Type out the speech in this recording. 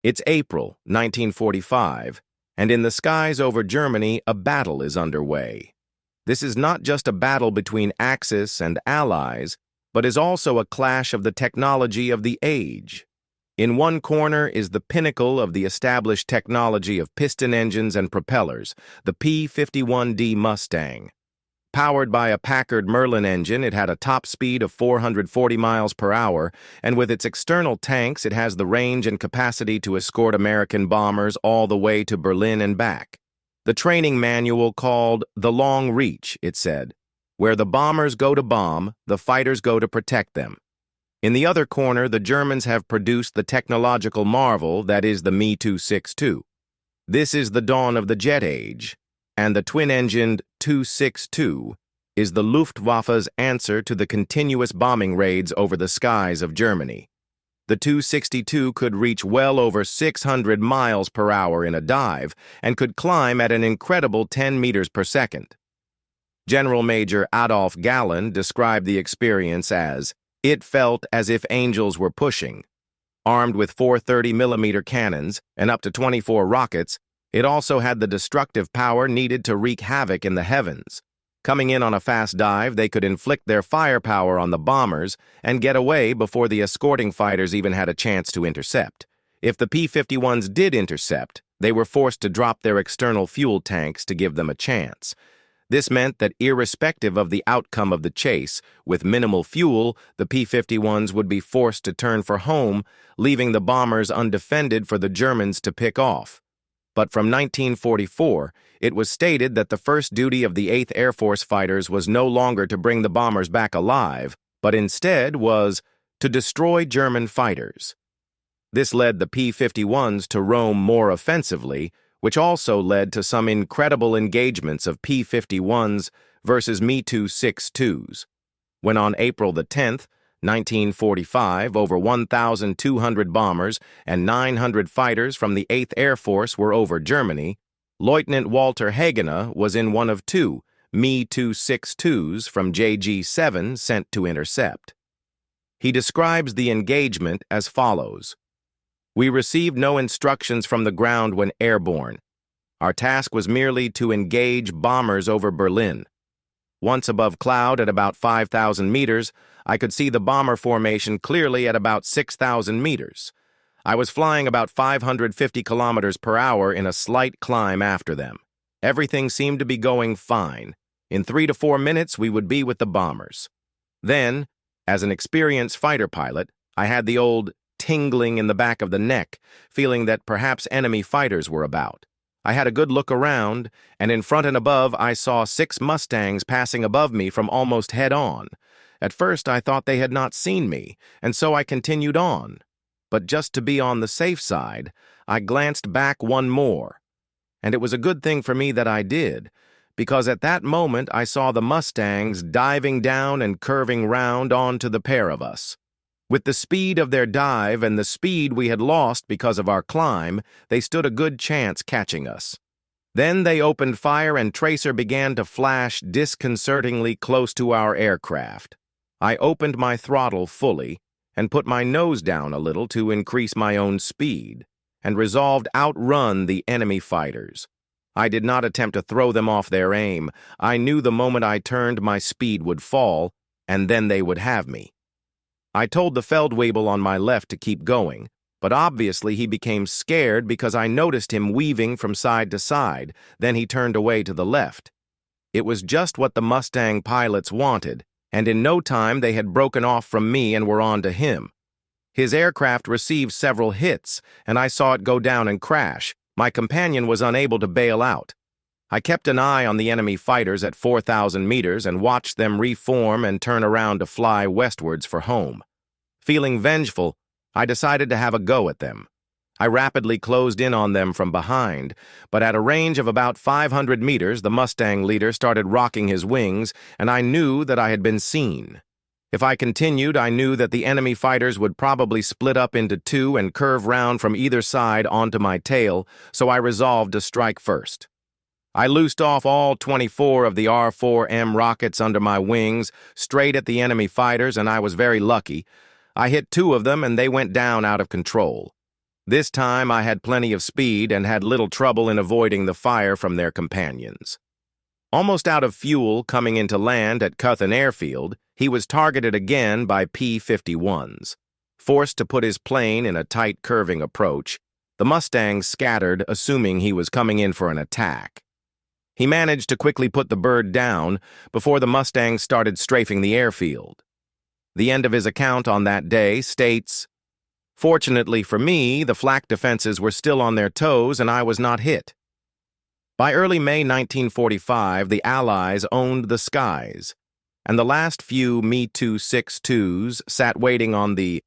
It's April 1945, and in the skies over Germany, a battle is underway. This is not just a battle between Axis and Allies, but is also a clash of the technology of the age. In one corner is the pinnacle of the established technology of piston engines and propellers, the P-51D Mustang. Powered by a Packard Merlin engine, it had a top speed of 440 miles per hour, and with its external tanks, it has the range and capacity to escort American bombers all the way to Berlin and back. The training manual called The Long Reach, it said, where the bombers go to bomb, the fighters go to protect them. In the other corner, the Germans have produced the technological marvel that is the Me-262. This is the dawn of the jet age, and the twin-engined 262 is the Luftwaffe's answer to the continuous bombing raids over the skies of Germany. The 262 could reach well over 600 miles per hour in a dive and could climb at an incredible 10 meters per second. General Major Adolf Galland described the experience as, "It felt as if angels were pushing." Armed with 430mm cannons and up to 24 rockets, it also had the destructive power needed to wreak havoc in the heavens. Coming in on a fast dive, they could inflict their firepower on the bombers and get away before the escorting fighters even had a chance to intercept. If the P-51s did intercept, they were forced to drop their external fuel tanks to give them a chance. This meant that irrespective of the outcome of the chase, with minimal fuel, the P-51s would be forced to turn for home, leaving the bombers undefended for the Germans to pick off. But from 1944, it was stated that the first duty of the 8th Air Force fighters was no longer to bring the bombers back alive, but instead was to destroy German fighters. This led the P-51s to roam more offensively, which also led to some incredible engagements of P-51s versus Me-262s. When on April the 10th, 1945, over 1,200 bombers and 900 fighters from the 8th Air Force were over Germany, Lieutenant Walter Hagener was in one of two Me-262s from JG-7 sent to intercept. He describes the engagement as follows. "We received no instructions from the ground when airborne. Our task was merely to engage bombers over Berlin. Once above cloud at about 5,000 meters, I could see the bomber formation clearly at about 6,000 meters. I was flying about 550 kilometers per hour in a slight climb after them. Everything seemed to be going fine. In 3 to 4 minutes, we would be with the bombers. Then, as an experienced fighter pilot, I had the old tingling in the back of the neck, feeling that perhaps enemy fighters were about. I had a good look around, and in front and above I saw 6 Mustangs passing above me from almost head-on. At first I thought they had not seen me, and so I continued on. But just to be on the safe side, I glanced back one more. And it was a good thing for me that I did, because at that moment I saw the Mustangs diving down and curving round onto the pair of us. With the speed of their dive and the speed we had lost because of our climb, they stood a good chance catching us. Then they opened fire and tracer began to flash disconcertingly close to our aircraft. I opened my throttle fully and put my nose down a little to increase my own speed, and resolved outrun the enemy fighters. I did not attempt to throw them off their aim. I knew the moment I turned my speed would fall, and then they would have me. I told the Feldwebel on my left to keep going, but obviously he became scared because I noticed him weaving from side to side, then he turned away to the left. It was just what the Mustang pilots wanted, and in no time they had broken off from me and were on to him. His aircraft received several hits, and I saw it go down and crash. My companion was unable to bail out. I kept an eye on the enemy fighters at 4,000 meters and watched them reform and turn around to fly westwards for home. Feeling vengeful, I decided to have a go at them. I rapidly closed in on them from behind, but at a range of about 500 meters, the Mustang leader started rocking his wings, and I knew that I had been seen. If I continued, I knew that the enemy fighters would probably split up into 2 and curve round from either side onto my tail, so I resolved to strike first. I loosed off all 24 of the R-4M rockets under my wings, straight at the enemy fighters, and I was very lucky. I hit 2 of them, and they went down out of control. This time I had plenty of speed and had little trouble in avoiding the fire from their companions. Almost out of fuel coming into land at Cuthen Airfield, he was targeted again by P-51s. Forced to put his plane in a tight curving approach, the Mustangs scattered, assuming he was coming in for an attack. He managed to quickly put the bird down before the Mustangs started strafing the airfield. The end of his account on that day states, "Fortunately for me, the flak defenses were still on their toes and I was not hit." By early May 1945, the Allies owned the skies, and the last few Me-262s sat waiting on the